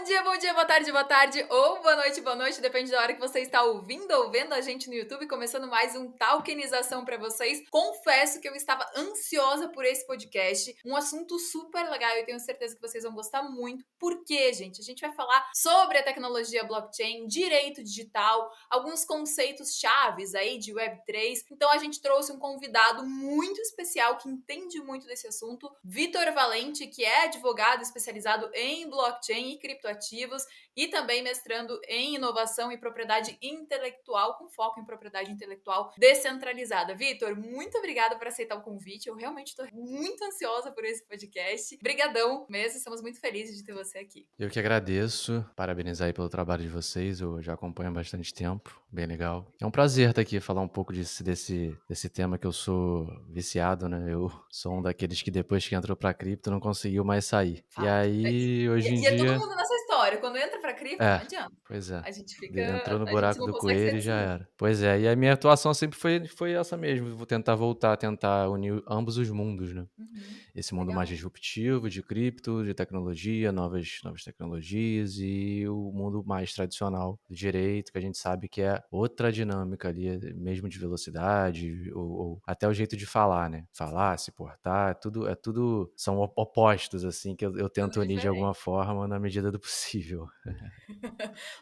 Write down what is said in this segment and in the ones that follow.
Bom dia, boa tarde, ou boa noite, depende da hora que você está ouvindo ou vendo a gente no YouTube, começando mais um Talkenização para vocês. Confesso que eu estava ansiosa por esse podcast, um assunto super legal, eu tenho certeza que vocês vão gostar muito. Por quê, gente? A gente vai falar sobre a tecnologia blockchain, direito digital, alguns conceitos chaves aí de Web3. Então a gente trouxe um convidado muito especial que entende muito desse assunto, Vitor Valente, que é advogado especializado em blockchain e criptoativos e também mestrando em inovação e propriedade intelectual, com foco em propriedade intelectual descentralizada. Vitor, muito obrigada por aceitar o convite. Eu realmente estou muito ansiosa por esse podcast. Brigadão mesmo, estamos muito felizes de ter você aqui. Eu que agradeço, parabenizar aí pelo trabalho de vocês, eu já acompanho há bastante tempo, bem legal. É um prazer estar aqui, falar um pouco desse tema que eu sou viciado, né? Eu sou um daqueles que depois que entrou pra cripto não conseguiu mais sair. E Fato. aí, hoje em E é todo dia, mundo nessa história. Quando entra para cripto, não é, adianta. pois é. A gente fica, Entrou no a gente buraco não do consegue ser coelho e já desliga. era. Pois é, e a minha atuação sempre foi essa mesmo, vou tentar voltar, tentar unir ambos os mundos, né? Uhum, Esse mundo mais legal. disruptivo, de cripto, de tecnologia, novas tecnologias e o mundo mais tradicional do direito, que a gente sabe que é outra dinâmica ali, mesmo de velocidade, ou até o jeito de falar, né? Falar, se portar, é tudo são opostos, assim, que eu Tudo tento unir de alguma diferente. forma na medida do possível.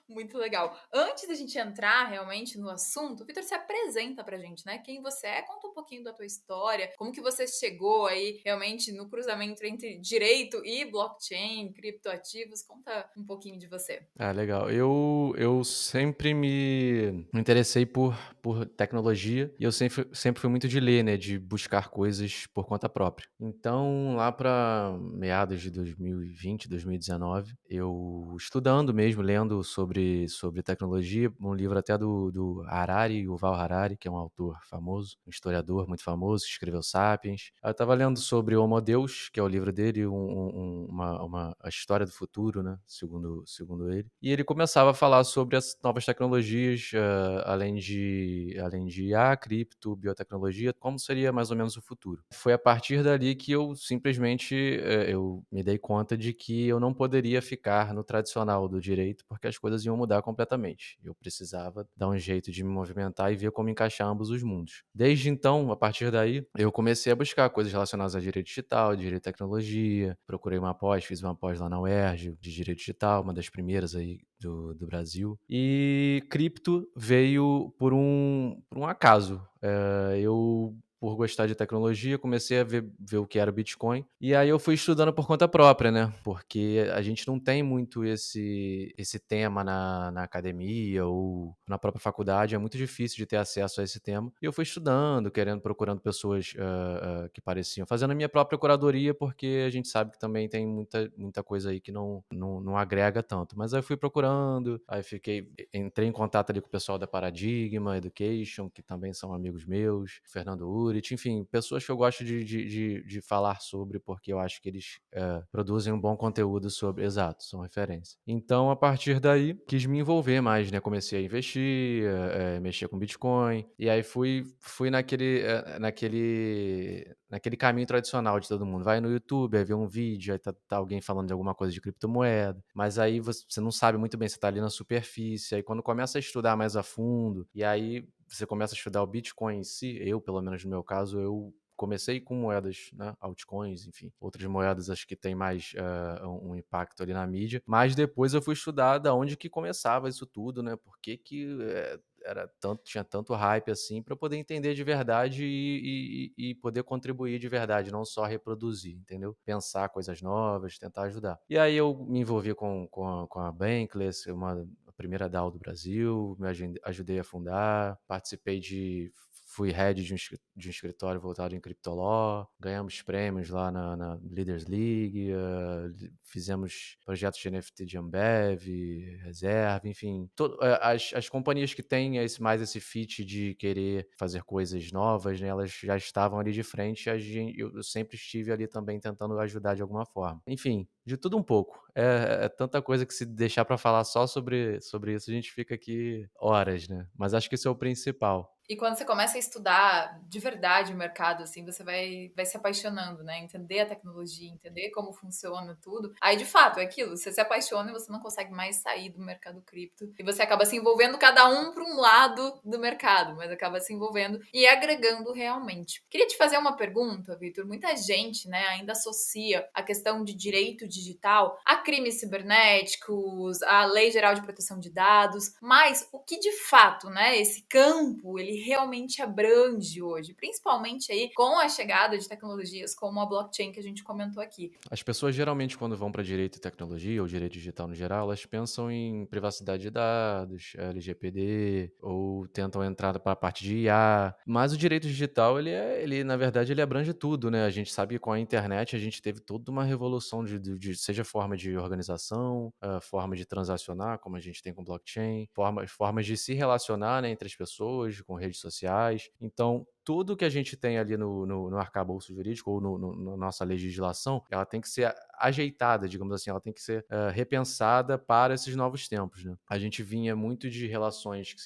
Muito legal. Antes da gente entrar realmente no assunto, Vitor, se apresenta pra gente, né? Quem você é, conta um pouquinho da tua história, como que você chegou aí realmente no cruzamento entre direito e blockchain, criptoativos. Conta um pouquinho de você. Ah, legal. Eu sempre me interessei por tecnologia e eu sempre fui muito de ler, né? De buscar coisas por conta própria. Então, lá para meados de 2020, 2019, eu estudando mesmo, lendo sobre tecnologia, um livro até do Harari, Yuval Harari, que é um autor famoso, um historiador muito famoso, que escreveu Sapiens. Aí eu estava lendo sobre Homo Deus, que é o livro dele, a história do futuro, né? Segundo ele. E ele começava a falar sobre as novas tecnologias, além de IA, cripto, biotecnologia, como seria mais ou menos o futuro. Foi a partir dali que eu simplesmente eu me dei conta de que eu não poderia ficar no tradicional do direito, porque as coisas iam mudar completamente. Eu precisava dar um jeito de me movimentar e ver como encaixar ambos os mundos. Desde então, a partir daí, eu comecei a buscar coisas relacionadas a direito digital, direito de tecnologia, procurei uma pós, fiz uma pós lá na UERJ de direito digital, uma das primeiras aí do Brasil. E cripto veio por um acaso. Eu, por gostar de tecnologia, comecei a ver o que era o Bitcoin. E aí eu fui estudando por conta própria, né? Porque a gente não tem muito esse tema na academia ou na própria faculdade. É muito difícil de ter acesso a esse tema. E eu fui estudando, procurando pessoas que pareciam, fazendo a minha própria curadoria, porque a gente sabe que também tem muita coisa aí que não agrega tanto. Mas aí eu fui procurando, entrei em contato ali com o pessoal da Paradigma Education, que também são amigos meus, Fernando Urit, enfim, pessoas que eu gosto de falar sobre, porque eu acho que eles produzem um bom conteúdo sobre, exato, são referência. Então, a partir daí, quis me envolver mais, né? Comecei a investir, mexer com Bitcoin, e aí fui naquele caminho tradicional de todo mundo. Vai no YouTube, aí vê um vídeo, aí tá alguém falando de alguma coisa de criptomoeda, mas aí você não sabe muito bem, você tá ali na superfície, aí quando começa a estudar mais a fundo, e aí você começa a estudar o Bitcoin em si, pelo menos no meu caso, eu comecei com moedas, né, altcoins, enfim, outras moedas acho que tem mais um impacto ali na mídia, mas depois eu fui estudar da onde que começava isso tudo, né, por que tinha tanto hype assim, para poder entender de verdade e poder contribuir de verdade, não só reproduzir, entendeu? Pensar coisas novas, tentar ajudar. E aí eu me envolvi com a Bankless, a primeira DAO do Brasil, ajudei a fundar, fui head de um escritório voltado em Cryptolaw, ganhamos prêmios lá na Leaders League, fizemos projetos de NFT de Ambev, Reserve, enfim. As companhias que têm mais esse fit de querer fazer coisas novas, né, elas já estavam ali de frente, eu sempre estive ali também tentando ajudar de alguma forma. Enfim, de tudo um pouco. É tanta coisa que se deixar para falar só sobre isso, a gente fica aqui horas, né? Mas acho que isso é o principal. E quando você começa a estudar de verdade o mercado, assim, você vai se apaixonando, né? Entender a tecnologia, entender como funciona tudo. Aí, de fato, é aquilo. Você se apaixona e você não consegue mais sair do mercado cripto. E você acaba se envolvendo cada um para um lado do mercado, mas acaba se envolvendo e agregando realmente. Queria te fazer uma pergunta, Vitor. Muita gente, né, ainda associa a questão de direito digital a crimes cibernéticos, a Lei Geral de Proteção de Dados, mas o que de fato, né, esse campo, ele realmente abrange hoje, principalmente aí com a chegada de tecnologias como a blockchain que a gente comentou aqui. As pessoas geralmente quando vão para direito e tecnologia ou direito digital no geral, elas pensam em privacidade de dados, LGPD, ou tentam entrar para a parte de IA, mas o direito digital ele na verdade ele abrange tudo, né? A gente sabe que com a internet a gente teve toda uma revolução seja forma de organização, forma de transacionar, como a gente tem com blockchain, formas de se relacionar, né, entre as pessoas, com redes sociais. Então, tudo que a gente tem ali no arcabouço jurídico ou na nossa legislação, ela tem que ser ajeitada, digamos assim, ela tem que ser repensada para esses novos tempos, né? A gente vinha muito de relações que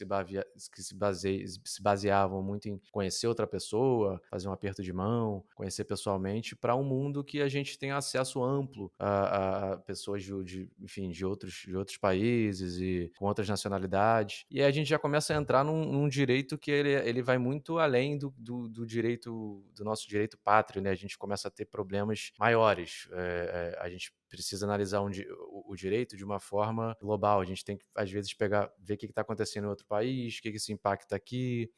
se baseavam muito em conhecer outra pessoa, fazer um aperto de mão, conhecer pessoalmente, para um mundo que a gente tem acesso amplo a pessoas enfim, de outros países e com outras nacionalidades. E aí a gente já começa a entrar num direito que ele vai muito além do direito, do nosso direito pátrio, né? A gente começa a ter problemas maiores. A gente precisa analisar o direito de uma forma global. A gente tem que, às vezes, ver o que está acontecendo em outro país, o que isso impacta aqui,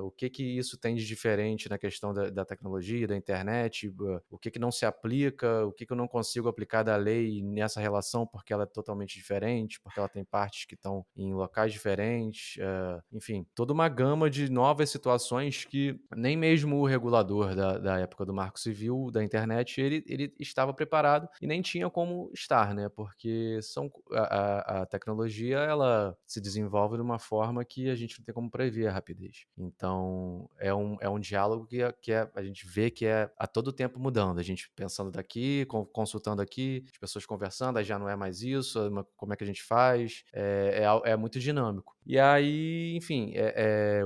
o que isso tem de diferente na questão da tecnologia, da internet, o que não se aplica, o que eu não consigo aplicar da lei nessa relação porque ela é totalmente diferente, porque ela tem partes que estão em locais diferentes, enfim, toda uma gama de novas situações que nem mesmo o regulador da época do Marco Civil da internet, ele estava preparado e nem tinha como estar, né? Porque a tecnologia, ela se desenvolve de uma forma que a gente não tem como prever a rapidez. Então, é um diálogo a gente vê que é a todo tempo mudando. A gente pensando daqui, consultando aqui, as pessoas conversando, aí já não é mais isso, como é que a gente faz? É muito dinâmico. E aí, enfim,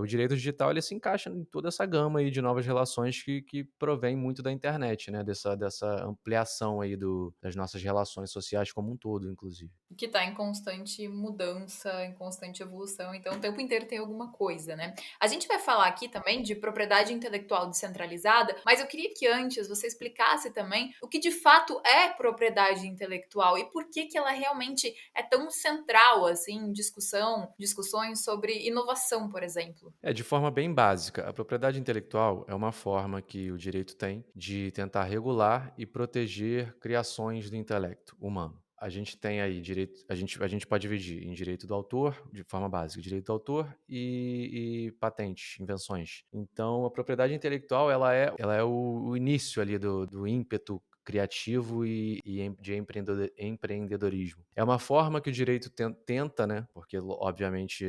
o direito digital ele se encaixa em toda essa gama aí de novas relações que provém muito da internet, né? Dessa ampliação aí das nossas relações sociais como um todo, inclusive. Que está em constante mudança, em constante evolução, então o tempo inteiro tem alguma coisa, né? A gente vai falar aqui também de propriedade intelectual descentralizada, mas eu queria que antes você explicasse também o que de fato é propriedade intelectual e por que ela realmente é tão central assim em discussões sobre inovação, por exemplo. De forma bem básica, a propriedade intelectual é uma forma que o direito tem de tentar regular e proteger criações do intelecto humano. A gente tem aí direito, a gente pode dividir em direito do autor, de forma básica, direito do autor e patentes, invenções. Então, a propriedade intelectual, ela é o início ali do ímpeto criativo de empreendedorismo. É uma forma que o direito tenta, né? Porque obviamente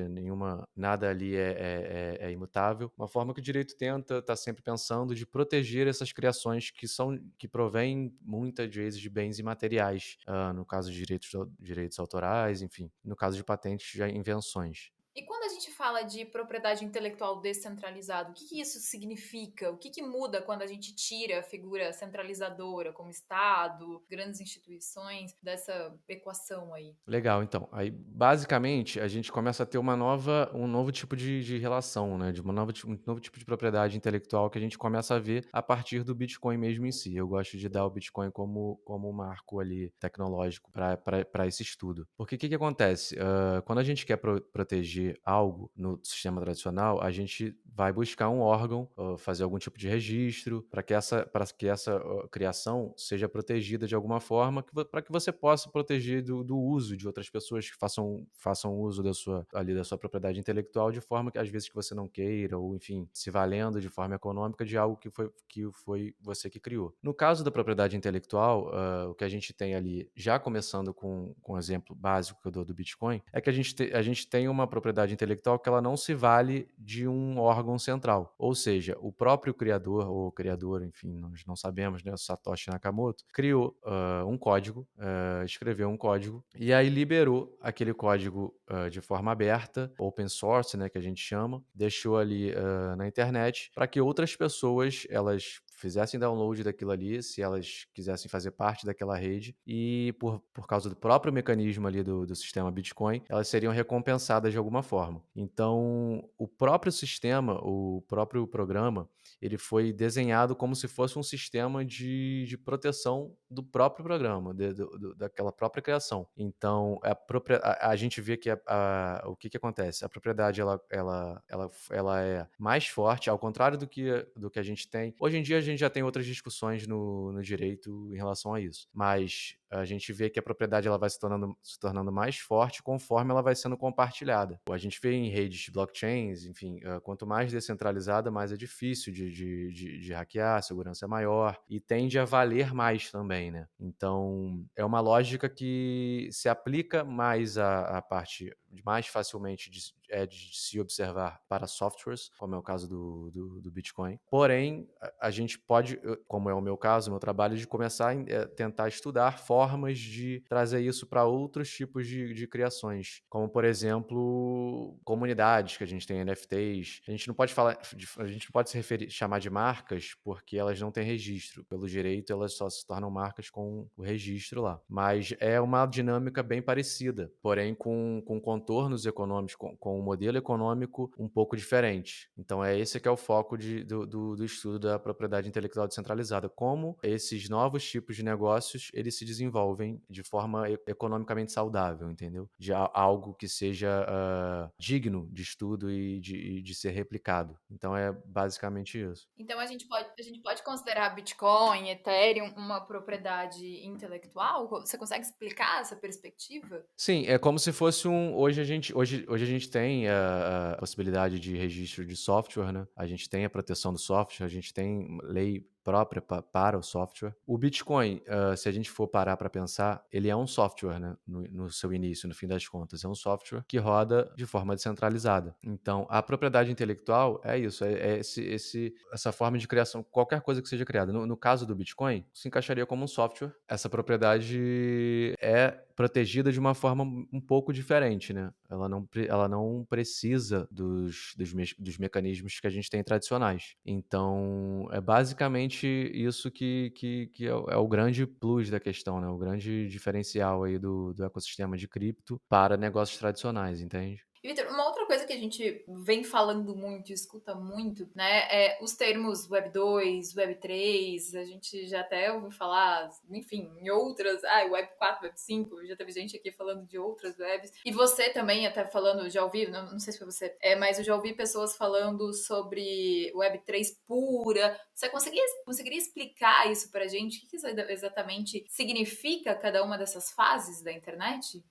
nada ali é imutável. Uma forma que o direito tenta, está sempre pensando de proteger essas criações que provêm muitas vezes de bens imateriais, no caso de direitos autorais, enfim, no caso de patentes, já invenções. E quando a gente fala de propriedade intelectual descentralizada, o que isso significa? O que muda quando a gente tira a figura centralizadora, como Estado, grandes instituições, dessa equação aí? Legal, então. Aí, basicamente, a gente começa a ter um novo tipo de relação, né? Um novo tipo de propriedade intelectual que a gente começa a ver a partir do Bitcoin mesmo em si. Eu gosto de dar o Bitcoin como um marco ali tecnológico para esse estudo. Porque o que acontece? Quando a gente quer proteger algo no sistema tradicional, a gente vai buscar um órgão, fazer algum tipo de registro, para que essa criação seja protegida de alguma forma, para que você possa proteger do uso de outras pessoas que façam uso da sua propriedade intelectual de forma que às vezes que você não queira, ou enfim, se valendo de forma econômica de algo que foi você que criou. No caso da propriedade intelectual, o que a gente tem ali, já começando com o exemplo básico que eu dou do Bitcoin, é que a gente tem uma propriedade propriedade intelectual que ela não se vale de um órgão central. Ou seja, o próprio criador ou criador, enfim, nós não sabemos, né, o Satoshi Nakamoto, criou um código, escreveu um código e aí liberou aquele código de forma aberta, open source, né, que a gente chama, deixou ali na internet para que outras pessoas elas fizessem download daquilo ali, se elas quisessem fazer parte daquela rede, e por causa do próprio mecanismo ali do sistema Bitcoin, elas seriam recompensadas de alguma forma. Então, o próprio sistema, o próprio programa, ele foi desenhado como se fosse um sistema de proteção do próprio programa, daquela própria criação. Então, a gente vê que o que acontece? A propriedade ela é mais forte, ao contrário do que a gente tem. Hoje em dia, a gente já tem outras discussões no direito em relação a isso, mas a gente vê que a propriedade ela vai se tornando mais forte conforme ela vai sendo compartilhada. A gente vê em redes blockchains, enfim, quanto mais descentralizada, mais é difícil de hackear, a segurança é maior e tende a valer mais também, né? Então, é uma lógica que se aplica mais à parte mais facilmente de se observar para softwares, como é o caso do Bitcoin. Porém, a gente pode, como é o meu caso, o meu trabalho, de começar a tentar estudar formas de trazer isso para outros tipos de criações, como, por exemplo, comunidades que a gente tem NFTs. A gente não pode a gente não pode chamar de marcas porque elas não têm registro. Pelo direito, elas só se tornam marcas com o registro lá. Mas é uma dinâmica bem parecida, porém com contornos econômicos, com um modelo econômico um pouco diferente. Então é esse que é o foco do estudo da propriedade intelectual descentralizada, como esses novos tipos de negócios eles se desenvolvem de forma economicamente saudável, entendeu? De algo que seja digno de estudo e de ser replicado. Então é basicamente isso. Então a gente pode considerar Bitcoin, Ethereum uma propriedade intelectual? Você consegue explicar essa perspectiva? Sim, é como se fosse hoje a gente tem a possibilidade de registro de software, né, a gente tem a proteção do software, a gente tem lei própria para o software. O Bitcoin, se a gente for parar para pensar, ele é um software, né, no seu início, no fim das contas, é um software que roda de forma descentralizada. Então, a propriedade intelectual é isso, é essa forma de criação, qualquer coisa que seja criada. No caso do Bitcoin, se encaixaria como um software. Essa propriedade é protegida de uma forma um pouco diferente, né? Ela não precisa dos mecanismos que a gente tem tradicionais. Então, é basicamente isso que é o grande plus da questão, né? O grande diferencial aí do ecossistema de cripto para negócios tradicionais, entende? E, Vitor, uma outra coisa que a gente vem falando muito, escuta muito, né, é os termos Web 2, Web 3, a gente já até ouviu falar, enfim, em outras, Web 4, Web 5, já teve gente aqui falando de outras webs, e você também até falando, já ouvi, não sei se foi você, mas eu já ouvi pessoas falando sobre Web 3 pura. Você conseguiria explicar isso pra gente? O que isso exatamente significa cada uma dessas fases da internet?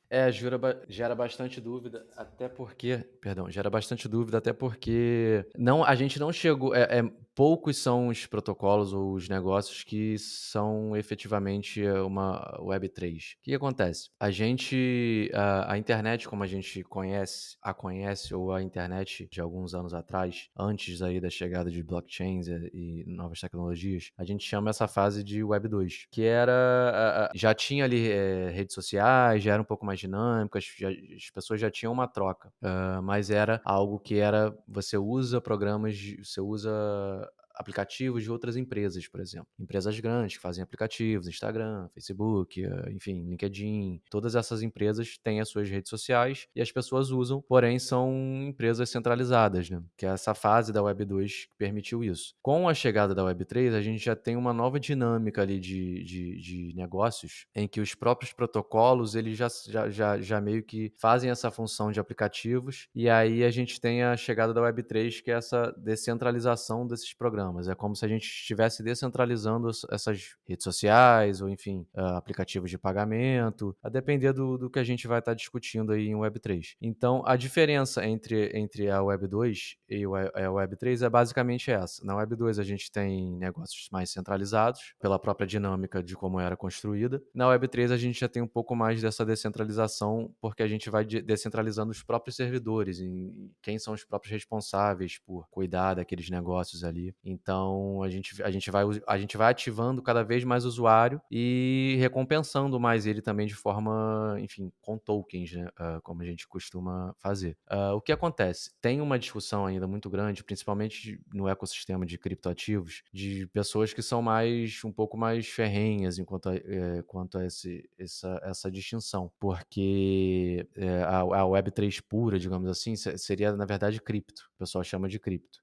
Gera bastante dúvida, gera bastante dúvida, até porque a gente não chegou, poucos são os protocolos ou os negócios que são efetivamente uma Web3. O que acontece? A internet, como a gente conhece, ou a internet de alguns anos atrás, antes aí da chegada de blockchains e novas tecnologias, a gente chama essa fase de Web 2, que era, já tinha ali redes sociais, já era um pouco mais dinâmicas, as pessoas já tinham uma troca, mas era algo que você usa você usa aplicativos de outras empresas, por exemplo. Empresas grandes que fazem aplicativos, Instagram, Facebook, enfim, LinkedIn. Todas essas empresas têm as suas redes sociais e as pessoas usam, porém são empresas centralizadas, né? Que é essa fase da Web 2 que permitiu isso. Com a chegada da Web 3, a gente já tem uma nova dinâmica ali de negócios em que os próprios protocolos, eles já meio que fazem essa função de aplicativos, e aí a gente tem a chegada da Web 3, que é essa descentralização desses programas. programas. É como se a gente estivesse descentralizando essas redes sociais ou, enfim, aplicativos de pagamento, a depender do que a gente vai estar discutindo aí em Web3. Então, a diferença entre a Web2 e a Web3 é basicamente essa. Na Web2 a gente tem negócios mais centralizados, pela própria dinâmica de como era construída. Na Web3 a gente já tem um pouco mais dessa descentralização, porque a gente vai descentralizando os próprios servidores, em quem são os próprios responsáveis por cuidar daqueles negócios ali. Então a gente vai ativando cada vez mais o usuário e recompensando mais ele também de forma, enfim, com tokens, né? Como a gente costuma fazer. O que acontece? Tem uma discussão ainda muito grande, principalmente no ecossistema de criptoativos, de pessoas que são um pouco mais ferrenhas quanto a essa distinção, porque a Web3 pura, digamos assim, seria na verdade cripto, o pessoal chama de cripto,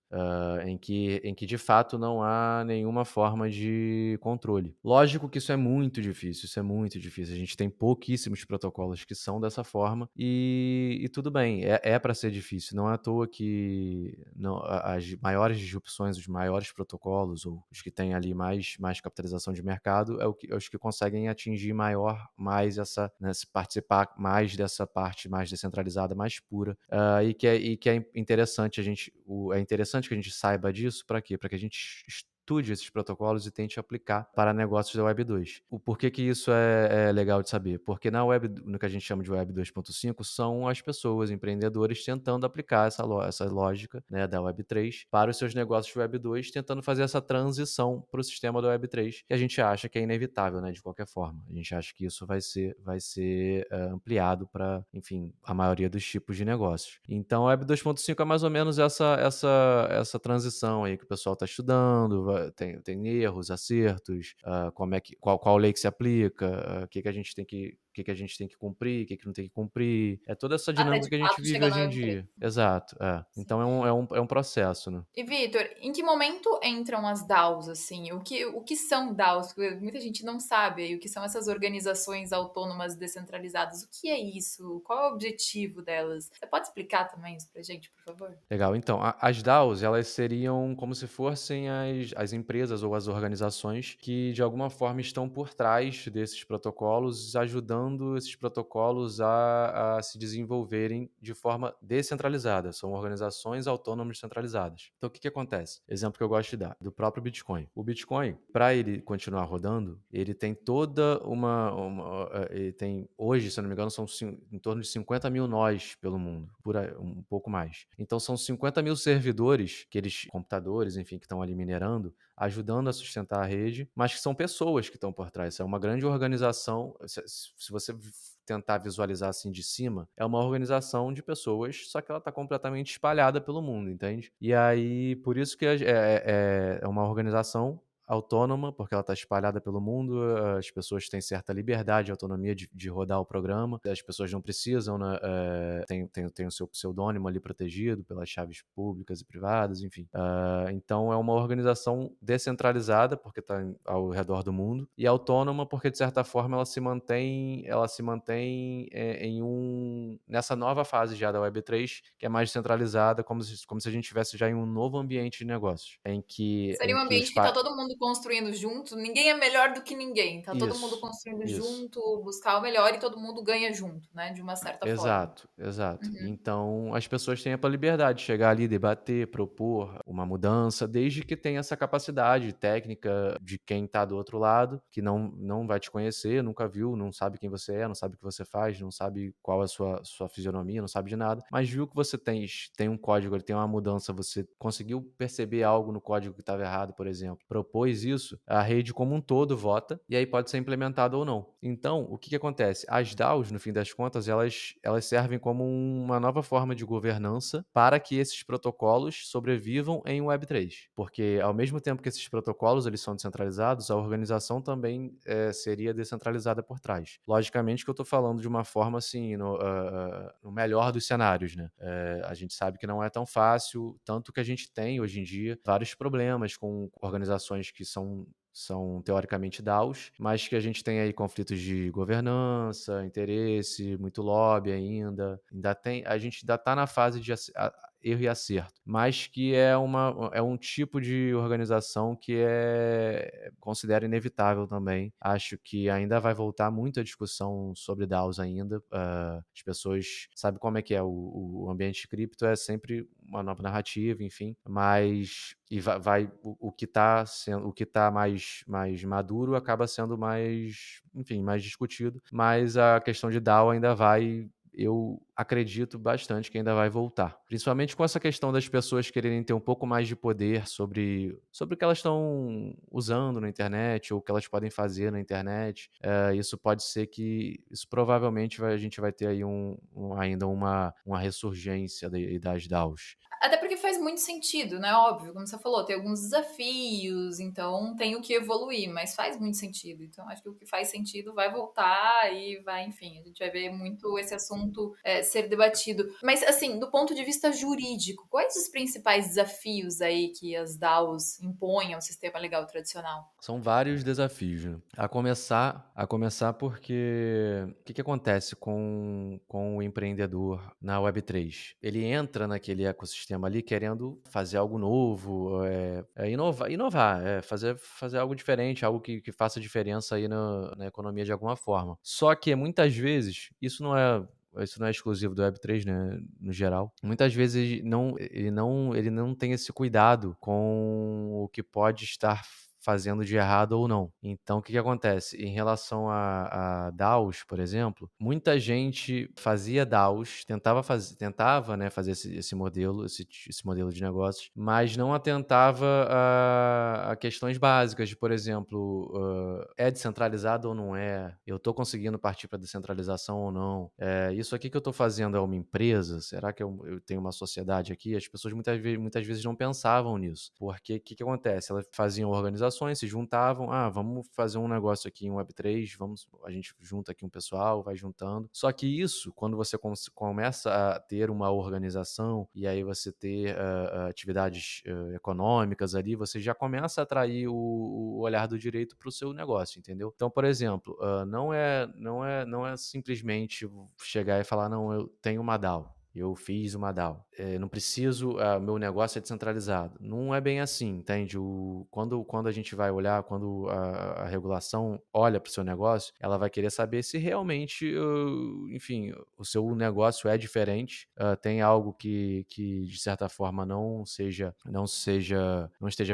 em que de fato não há nenhuma forma de controle. Lógico que isso é muito difícil, a gente tem pouquíssimos protocolos que são dessa forma e tudo bem, é para ser difícil, não é à toa que não, as maiores disrupções, os maiores protocolos, ou os que têm ali mais capitalização de mercado, é os que conseguem atingir mais essa, né, se participar mais dessa parte mais descentralizada, mais pura, e que é interessante é interessante que a gente saiba disso, para quê? Para que a gente estude esses protocolos e tente aplicar para negócios da Web 2. O porquê que isso é legal de saber? Porque no que a gente chama de Web 2.5, são as pessoas, empreendedores, tentando aplicar essa lógica, né, da Web 3 para os seus negócios Web 2, tentando fazer essa transição para o sistema da Web 3, que a gente acha que é inevitável, né, de qualquer forma. A gente acha que isso vai ser ampliado para, enfim, a maioria dos tipos de negócios. Então, a Web 2.5 é mais ou menos essa transição aí que o pessoal está estudando, tem erros, acertos, qual lei que se aplica, o que a gente tem que cumprir, o que não tem que cumprir. É toda essa Até dinâmica de que a gente fato vive chegar hoje na em Web3. dia. Exato, é. Sim. Então é um processo, né? E Vitor, em que momento entram as DAOs, assim? O que são DAOs? Porque muita gente não sabe aí o que são essas organizações autônomas descentralizadas. O que é isso? Qual é o objetivo delas? Você pode explicar também isso pra gente, por favor? Legal. Então, as DAOs, elas seriam como se fossem as empresas ou as organizações que, de alguma forma, estão por trás desses protocolos, ajudando esses protocolos a se desenvolverem de forma descentralizada. São organizações autônomas descentralizadas. Então, o que acontece? Exemplo que eu gosto de dar, do próprio Bitcoin. O Bitcoin, para ele continuar rodando, ele tem toda ele tem, hoje, se eu não me engano, são em torno de 50 mil nós pelo mundo, por aí, um pouco mais. Então, são 50 mil servidores, computadores, enfim, que estão ali minerando, ajudando a sustentar a rede, mas que são pessoas que estão por trás. É uma grande organização. Se você tentar visualizar assim de cima, é uma organização de pessoas, só que ela está completamente espalhada pelo mundo, entende? E aí, por isso que é uma organização autônoma, porque ela está espalhada pelo mundo, as pessoas têm certa liberdade e autonomia de rodar o programa, as pessoas não precisam, né, tem o seu pseudônimo ali protegido pelas chaves públicas e privadas, enfim. Então é uma organização descentralizada, porque está ao redor do mundo, e autônoma, porque de certa forma ela se mantém nessa nova fase já da Web3, que é mais centralizada, como se a gente estivesse já em um novo ambiente de negócios, em que, Seria em um que os ambiente que tá todo mundo construindo junto, ninguém é melhor do que ninguém, tá todo mundo Isso, construindo isso. junto, buscar o melhor e todo mundo ganha junto, né, de uma certa forma. Exato, exato. Uhum. Então, as pessoas têm a liberdade de chegar ali, debater, propor uma mudança, desde que tenha essa capacidade técnica de quem está do outro lado, que não vai te conhecer, nunca viu, não sabe quem você é, não sabe o que você faz, não sabe qual é a sua fisionomia, não sabe de nada, mas viu que você tem um código, ele tem uma mudança, você conseguiu perceber algo no código que estava errado, por exemplo, propôs isso, a rede como um todo vota, e aí pode ser implementado ou não. Então, o que acontece? As DAOs, no fim das contas, elas servem como uma nova forma de governança para que esses protocolos sobrevivam em Web3. Porque, ao mesmo tempo que esses protocolos eles são descentralizados, a organização também seria descentralizada por trás. Logicamente que eu estou falando de uma forma assim, no melhor dos cenários, né? A gente sabe que não é tão fácil, tanto que a gente tem, hoje em dia, vários problemas com organizações que são teoricamente DAOs, mas que a gente tem aí conflitos de governança, interesse, muito lobby ainda. A gente ainda está na fase de erro e acerto, mas que é um tipo de organização que considero inevitável também. Acho que ainda vai voltar muito a discussão sobre DAOs ainda. As pessoas sabem como é que é o ambiente cripto, é sempre uma nova narrativa, enfim, mas o que está sendo, o que tá mais maduro acaba sendo mais, enfim, mais discutido, mas a questão de DAO ainda vai, eu acredito bastante que ainda vai voltar. Principalmente com essa questão das pessoas quererem ter um pouco mais de poder sobre o que elas estão usando na internet ou o que elas podem fazer na internet. Isso pode ser que, isso provavelmente a gente vai ter aí ainda uma ressurgência das DAOs. Até porque faz muito sentido, né? Óbvio, como você falou, tem alguns desafios, então tem o que evoluir, mas faz muito sentido. Então, acho que o que faz sentido vai voltar e vai, enfim, a gente vai ver muito esse assunto ser debatido. Mas, assim, do ponto de vista jurídico, quais os principais desafios aí que as DAOs impõem ao sistema legal tradicional? São vários desafios, né? A começar porque o que acontece com o empreendedor na Web3? Ele entra naquele ecossistema ali querendo fazer algo novo, inovar, fazer algo diferente, algo que faça diferença aí na economia de alguma forma. Só que muitas vezes isso não é exclusivo do Web3, né, no geral. Muitas vezes ele não tem esse cuidado com o que pode estar fazendo de errado ou não. Então, o que acontece? Em relação a DAOs, por exemplo, muita gente fazia DAOs, tentava, né, fazer esse modelo de negócios, mas não atentava a questões básicas de, por exemplo, é descentralizado ou não é? Eu estou conseguindo partir para descentralização ou não? Isso aqui que eu estou fazendo é uma empresa? Será que eu tenho uma sociedade aqui? As pessoas muitas vezes não pensavam nisso. Porque o que acontece? Elas faziam organizações, se juntavam, vamos fazer um negócio aqui em Web3, a gente junta aqui um pessoal, vai juntando. Só que isso, quando você começa a ter uma organização e aí você ter atividades econômicas ali, você já começa a atrair o olhar do direito para o seu negócio, entendeu? Então, por exemplo, não é simplesmente chegar e falar, não, eu tenho uma DAO. Eu fiz uma DAO. Não preciso, meu negócio é descentralizado. Não é bem assim, entende? Quando a gente vai olhar, quando a regulação olha para o seu negócio, ela vai querer saber se realmente, enfim, o seu negócio é diferente, tem algo que de certa forma não esteja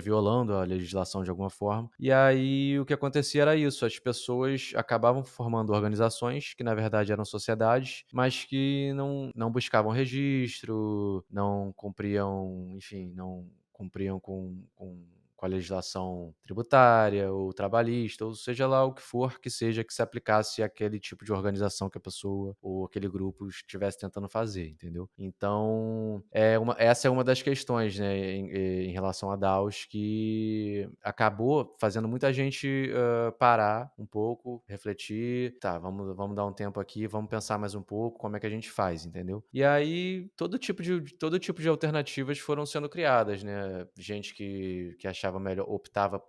violando a legislação de alguma forma. E aí o que acontecia era isso, as pessoas acabavam formando organizações que na verdade eram sociedades, mas que não buscavam registro, não cumpriam, enfim, não cumpriam com a legislação tributária ou trabalhista, ou seja lá o que for que seja que se aplicasse àquele tipo de organização que a pessoa ou aquele grupo estivesse tentando fazer, entendeu? Então, essa é uma das questões, né, em relação a DAOs que acabou fazendo muita gente parar um pouco, refletir, tá, vamos dar um tempo aqui, vamos pensar mais um pouco como é que a gente faz, entendeu? E aí todo tipo de alternativas foram sendo criadas, né? Gente que achava melhor, optava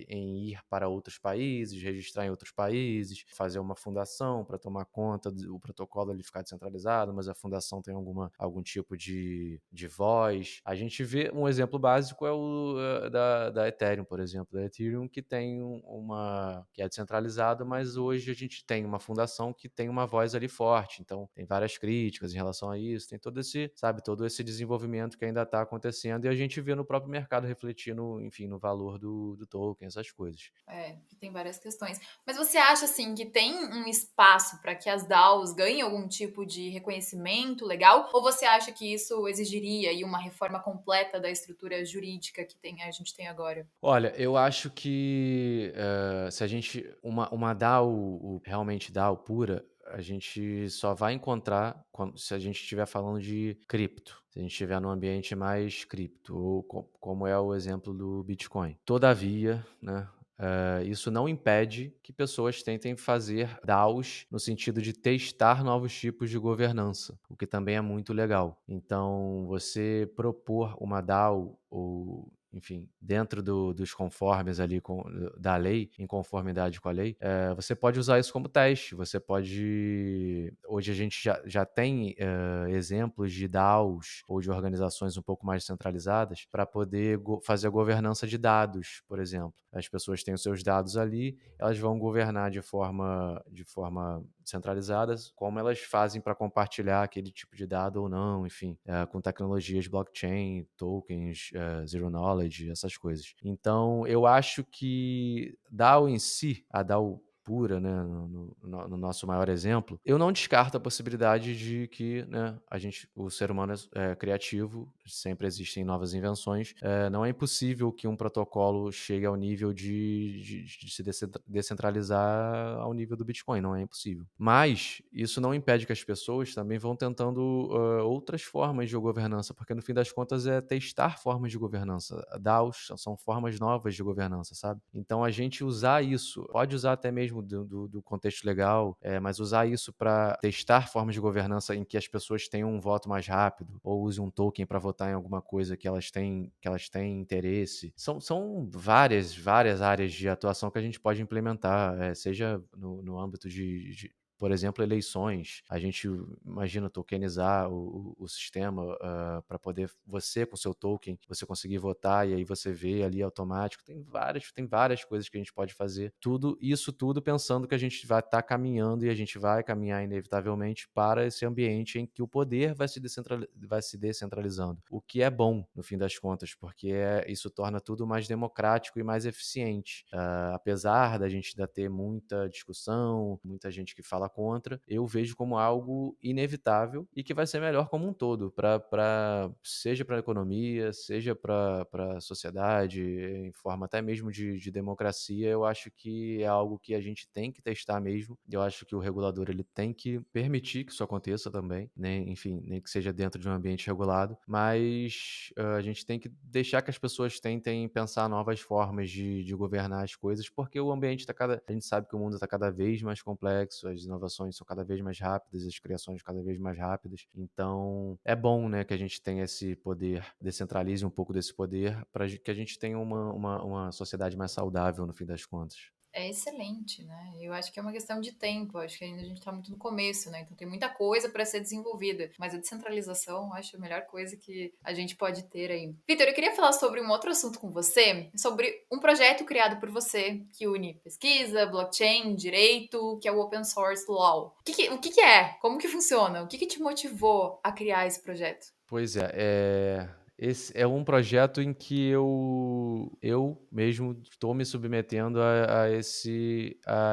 em ir para outros países, registrar em outros países, fazer uma fundação para tomar conta do protocolo ele ficar descentralizado, mas a fundação tem algum tipo de voz. A gente vê um exemplo básico é o da Ethereum, por exemplo, da Ethereum que tem que é descentralizado, mas hoje a gente tem uma fundação que tem uma voz ali forte, então tem várias críticas em relação a isso, tem todo esse desenvolvimento que ainda está acontecendo e a gente vê no próprio mercado refletindo, enfim, no valor do token, essas coisas. Que tem várias questões. Mas você acha, assim, que tem um espaço para que as DAOs ganhem algum tipo de reconhecimento legal? Ou você acha que isso exigiria aí uma reforma completa da estrutura jurídica que a gente tem agora? Olha, eu acho que se a gente. Uma DAO, realmente DAO pura, a gente só vai encontrar se a gente estiver falando de cripto. Se a gente estiver num ambiente mais cripto, ou como é o exemplo do Bitcoin. Todavia, né? Isso não impede que pessoas tentem fazer DAOs no sentido de testar novos tipos de governança, o que também é muito legal. Então, você propor uma DAO ou enfim, dentro dos conformes ali da lei, em conformidade com a lei, você pode usar isso como teste. Você pode. Hoje a gente já tem exemplos de DAOs ou de organizações um pouco mais centralizadas para poder fazer a governança de dados, por exemplo. As pessoas têm os seus dados ali, elas vão governar de forma centralizada, como elas fazem para compartilhar aquele tipo de dado ou não, enfim, com tecnologias blockchain, tokens, zero knowledge, essas coisas. Então, eu acho que DAO em si, a DAO pura, né, no nosso maior exemplo, eu não descarto a possibilidade de que, né, o ser humano é criativo, sempre existem novas invenções, não é impossível que um protocolo chegue ao nível de se descentralizar ao nível do Bitcoin, não é impossível. Mas isso não impede que as pessoas também vão tentando outras formas de governança, porque no fim das contas é testar formas de governança. DAOs são formas novas de governança, sabe? Então a gente usar isso, pode usar até mesmo do contexto legal, mas usar isso para testar formas de governança em que as pessoas tenham um voto mais rápido, ou use um token para votar em alguma coisa que elas têm interesse. São várias áreas de atuação que a gente pode implementar, seja no âmbito por exemplo, eleições. A gente imagina tokenizar o sistema para poder você, com seu token, você conseguir votar e aí você vê ali automático. Tem várias coisas que a gente pode fazer. Isso tudo pensando que a gente vai estar caminhando e a gente vai caminhar inevitavelmente para esse ambiente em que o poder vai se descentralizando. O que é bom, no fim das contas, porque isso torna tudo mais democrático e mais eficiente. Apesar da gente ainda ter muita discussão, muita gente que fala contra, eu vejo como algo inevitável e que vai ser melhor como um todo, seja para a economia, seja para a sociedade, em forma até mesmo de democracia. Eu acho que é algo que a gente tem que testar mesmo. Eu acho que o regulador ele tem que permitir que isso aconteça também, né? Enfim, nem que seja dentro de um ambiente regulado, mas a gente tem que deixar que as pessoas tentem pensar novas formas de governar as coisas, porque o ambiente a gente sabe que o mundo está cada vez mais complexo, as inovações são cada vez mais rápidas, as criações cada vez mais rápidas. Então, é bom, né, que a gente tenha esse poder, descentralize um pouco desse poder, para que a gente tenha uma sociedade mais saudável no fim das contas. É excelente, né? Eu acho que é uma questão de tempo. Acho que ainda a gente está muito no começo, né? Então tem muita coisa para ser desenvolvida. Mas a descentralização, eu acho a melhor coisa que a gente pode ter aí. Vitor, eu queria falar sobre um outro assunto com você, sobre um projeto criado por você que une pesquisa, blockchain, direito, que é o Open Source Law. O que que é? Como que funciona? O que te motivou a criar esse projeto? Pois esse é um projeto em que eu mesmo estou me submetendo a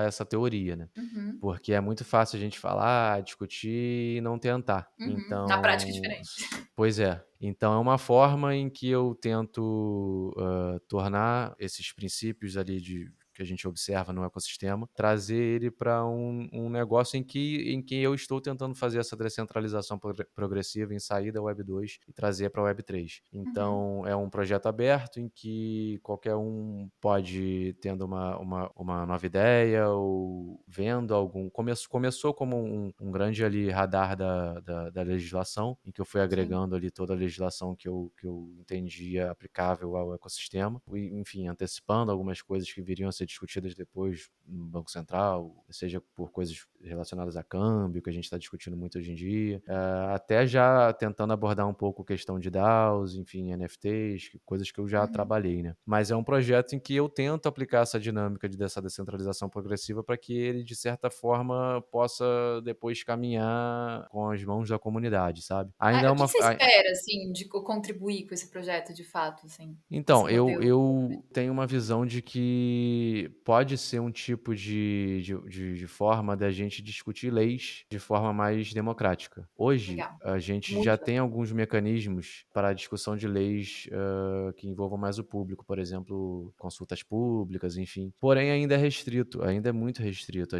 essa teoria, né. Uhum, Porque é muito fácil a gente falar, discutir e não tentar. uhum. Na prática é Então diferente. pois é. Então é uma forma em que eu tento, tornar esses princípios ali que a gente observa no ecossistema, trazer ele para um negócio em que eu estou tentando fazer essa descentralização progressiva em sair da Web 2 e trazer para a Web 3. Uhum, Então é um projeto aberto em que qualquer um pode, tendo uma nova ideia ou vendo começou como um grande ali radar da legislação, em que eu fui sim. agregando ali toda a legislação que eu entendia aplicável ao ecossistema, e, enfim, antecipando algumas coisas que viriam a ser discutidas depois no Banco Central, seja por coisas relacionadas a câmbio, que a gente está discutindo muito hoje em dia, até já tentando abordar um pouco a questão de DAOs, enfim, NFTs, coisas que eu já Uhum. trabalhei, né? Mas é um projeto em que eu tento aplicar essa dinâmica dessa descentralização progressiva para que ele, de certa forma, possa depois caminhar com as mãos da comunidade, sabe? Ainda Ah, é o que uma. que você espera, assim, de contribuir com esse projeto de fato, assim, com esse Então, eu, modelo? eu tenho uma visão de que pode ser um tipo de forma da gente discutir leis de forma mais democrática. Hoje, Legal. a gente já Muito tem legal. alguns mecanismos para a discussão de leis que envolvam mais o público, por exemplo, consultas públicas, enfim. Porém, ainda é restrito, ainda é muito restrito.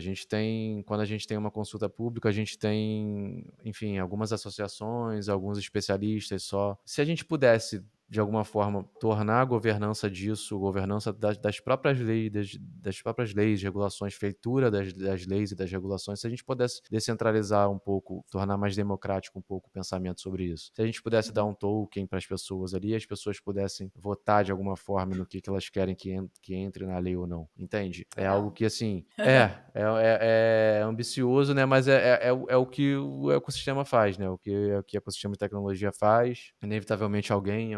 Quando a gente tem uma consulta pública, a gente tem, enfim, algumas associações, alguns especialistas só. Se a gente pudesse de alguma forma, tornar a governança disso, governança das próprias leis, das próprias leis, regulações, feitura das leis e das regulações, se a gente pudesse descentralizar um pouco, tornar mais democrático um pouco o pensamento sobre isso. Se a gente pudesse dar Uhum. um token para as pessoas ali, as pessoas pudessem votar de alguma forma no que elas querem que entre na lei ou não, entende? É algo Legal. que, assim, é ambicioso, né? Mas é o que o ecossistema faz, né? É o que o ecossistema de tecnologia faz. Inevitavelmente alguém, em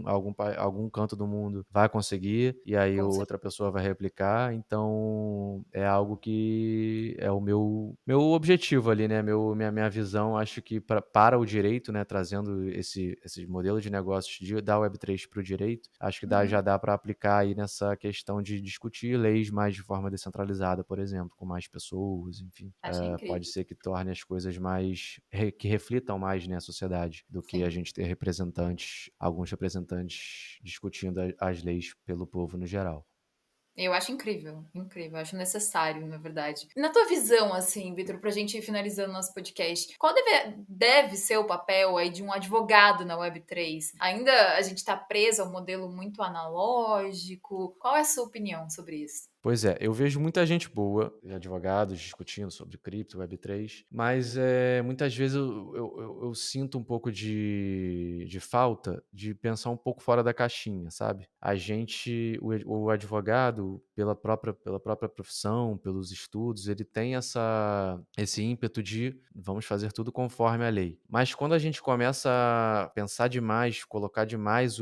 algum canto do mundo vai conseguir, e aí Com certeza. outra pessoa vai replicar. Então, é algo que é o meu objetivo ali, né? Minha visão, acho que para o direito, né? Trazendo esse modelo de negócios da Web3 para o direito, acho que já Uhum. dá para aplicar aí nessa questão de discutir leis mais de forma descentralizada, por exemplo, com mais pessoas, enfim. Achei Pode incrível. ser que torne as coisas mais que reflitam mais, né, a sociedade, do que a Sim. gente ter alguns representantes discutindo as leis pelo povo no geral. Eu acho incrível, incrível, acho necessário, na verdade. Na tua visão, assim, Vitor, pra gente ir finalizando nosso podcast, qual deve ser o papel aí de um advogado na Web3? Ainda a gente tá preso a um modelo muito analógico? Qual é a sua opinião sobre isso? Pois é, eu vejo muita gente boa, advogados discutindo sobre cripto, Web3, mas muitas vezes eu sinto um pouco de falta de pensar um pouco fora da caixinha, sabe? O advogado, pela própria profissão, pelos estudos, ele tem esse ímpeto de vamos fazer tudo conforme a lei. Mas quando a gente começa a pensar demais, colocar demais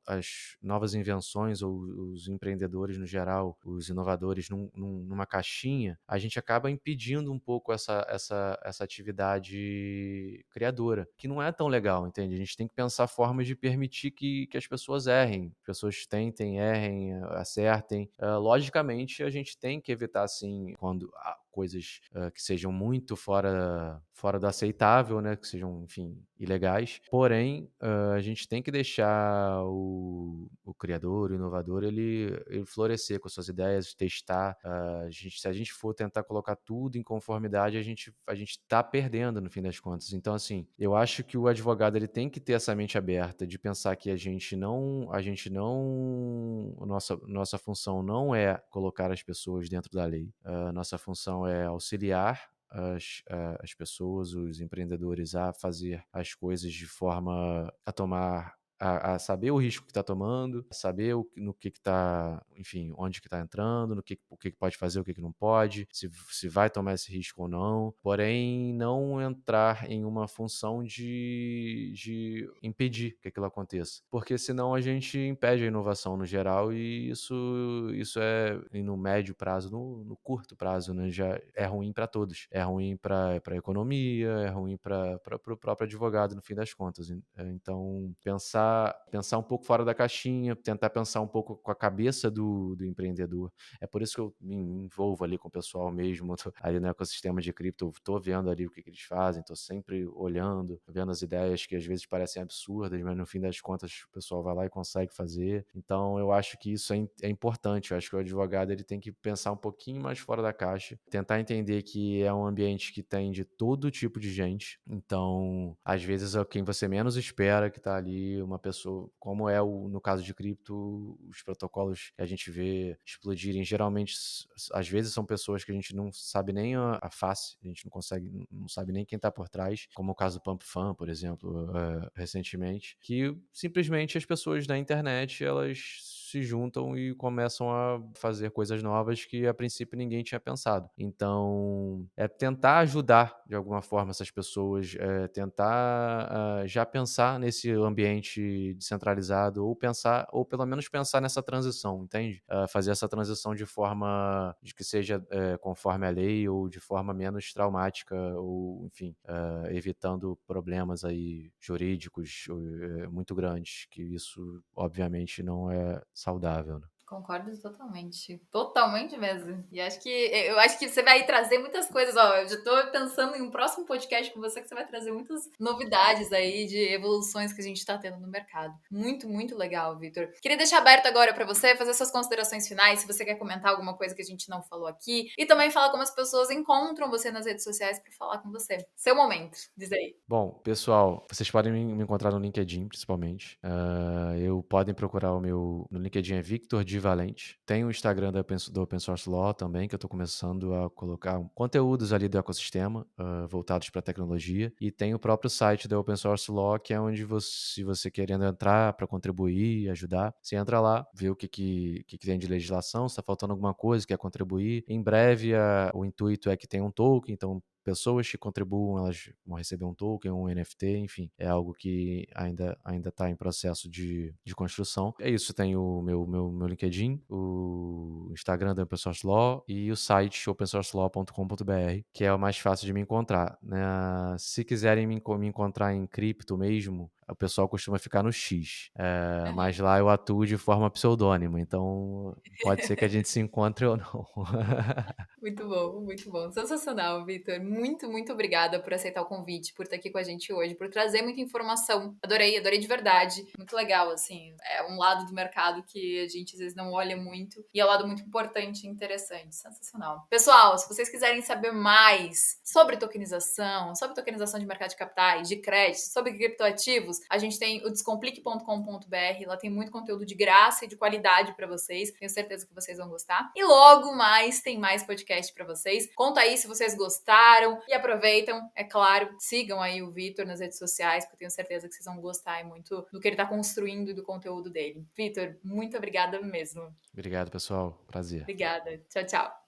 as novas invenções ou os empreendedores no geral, os inovadores numa caixinha, a gente acaba impedindo um pouco essa atividade criadora, que não é tão legal, entende? A gente tem que pensar formas de permitir que as pessoas errem, as pessoas tentem, errem, acertem. Logicamente, a gente tem que evitar, assim, quando há coisas que sejam muito fora do aceitável, né? Que sejam, enfim, ilegais. Porém, a gente tem que deixar o criador, o inovador, ele florescer com as suas ideias, testar. Se a gente for tentar colocar tudo em conformidade, a gente está perdendo no fim das contas. Então, assim, eu acho que o advogado ele tem que ter essa mente aberta de pensar que nossa função não é colocar as pessoas dentro da lei. Nossa função é auxiliar as pessoas, os empreendedores a fazer as coisas de forma a tomar a saber o risco que está tomando, saber no que está, enfim, onde que está entrando, o que pode fazer, o que não pode, se vai tomar esse risco ou não, porém não entrar em uma função de impedir que aquilo aconteça, porque senão a gente impede a inovação no geral e isso e no médio prazo, no curto prazo, né, já é ruim para todos, é ruim para a economia, é ruim para o próprio advogado no fim das contas. Então pensar um pouco fora da caixinha, tentar pensar um pouco com a cabeça do empreendedor. É por isso que eu me envolvo ali com o pessoal mesmo, ali no ecossistema de cripto, tô vendo ali o que eles fazem, tô sempre olhando, vendo as ideias que às vezes parecem absurdas, mas no fim das contas o pessoal vai lá e consegue fazer. Então eu acho que isso é importante. Eu acho que o advogado ele tem que pensar um pouquinho mais fora da caixa, tentar entender que é um ambiente que tem de todo tipo de gente. Então, às vezes é quem você menos espera que tá ali, uma pessoa, como no caso de cripto, os protocolos que a gente vê explodirem, geralmente, às vezes são pessoas que a gente não sabe nem a face, a gente não sabe nem quem tá por trás, como o caso do Pump Fan, por exemplo, recentemente, que simplesmente as pessoas da internet, elas se juntam e começam a fazer coisas novas que a princípio ninguém tinha pensado. Então, é tentar ajudar de alguma forma essas pessoas, tentar já pensar nesse ambiente descentralizado ou pelo menos pensar nessa transição, entende? Fazer essa transição de forma de que seja conforme a lei ou de forma menos traumática ou, enfim, evitando problemas aí jurídicos muito grandes, que isso obviamente não é saudável, né? Concordo totalmente. Totalmente mesmo. E eu acho que você vai trazer muitas coisas. Ó, eu já tô pensando em um próximo podcast com você que você vai trazer muitas novidades aí de evoluções que a gente tá tendo no mercado. Muito, muito legal, Vitor. Queria deixar aberto agora para você fazer suas considerações finais, se você quer comentar alguma coisa que a gente não falou aqui, e também falar como as pessoas encontram você nas redes sociais para falar com você. Seu momento, diz aí. Bom, pessoal, vocês podem me encontrar no LinkedIn, principalmente. Podem procurar no LinkedIn é Victor Di Valente. Tem o Instagram do Open Source Law também, que eu estou começando a colocar conteúdos ali do ecossistema, voltados para tecnologia. E tem o próprio site da Open Source Law, que é onde se você querendo entrar para contribuir, ajudar, você entra lá, vê o que tem de legislação, se está faltando alguma coisa, quer contribuir. Em breve, o intuito é que tenha um token, então pessoas que contribuam, elas vão receber um token, um NFT, enfim, é algo que ainda está em processo de construção. É isso, tem o meu LinkedIn, o Instagram do Open Source Law e o site opensourcelaw.com.br, que é o mais fácil de me encontrar, né? Se quiserem me encontrar em cripto mesmo, o pessoal costuma ficar no X, mas lá eu atuo de forma pseudônima, então pode ser que a gente se encontre ou não. Muito bom, muito bom. Sensacional, Vitor. Muito, muito obrigada por aceitar o convite, por estar aqui com a gente hoje, por trazer muita informação. Adorei, adorei de verdade. Muito legal, assim. É um lado do mercado que a gente às vezes não olha muito e é um lado muito importante e interessante. Sensacional. Pessoal, se vocês quiserem saber mais sobre tokenização de mercado de capitais, de crédito, sobre criptoativos, a gente tem o descomplique.com.br. Lá tem muito conteúdo de graça e de qualidade para vocês. Tenho certeza que vocês vão gostar. E logo mais tem mais podcast para vocês. Conta aí se vocês gostaram e aproveitam, é claro, sigam aí o Vitor nas redes sociais, porque eu tenho certeza que vocês vão gostar muito do que ele está construindo e do conteúdo dele. Vitor, muito obrigada mesmo. Obrigado, pessoal. Prazer. Obrigada. Tchau, tchau.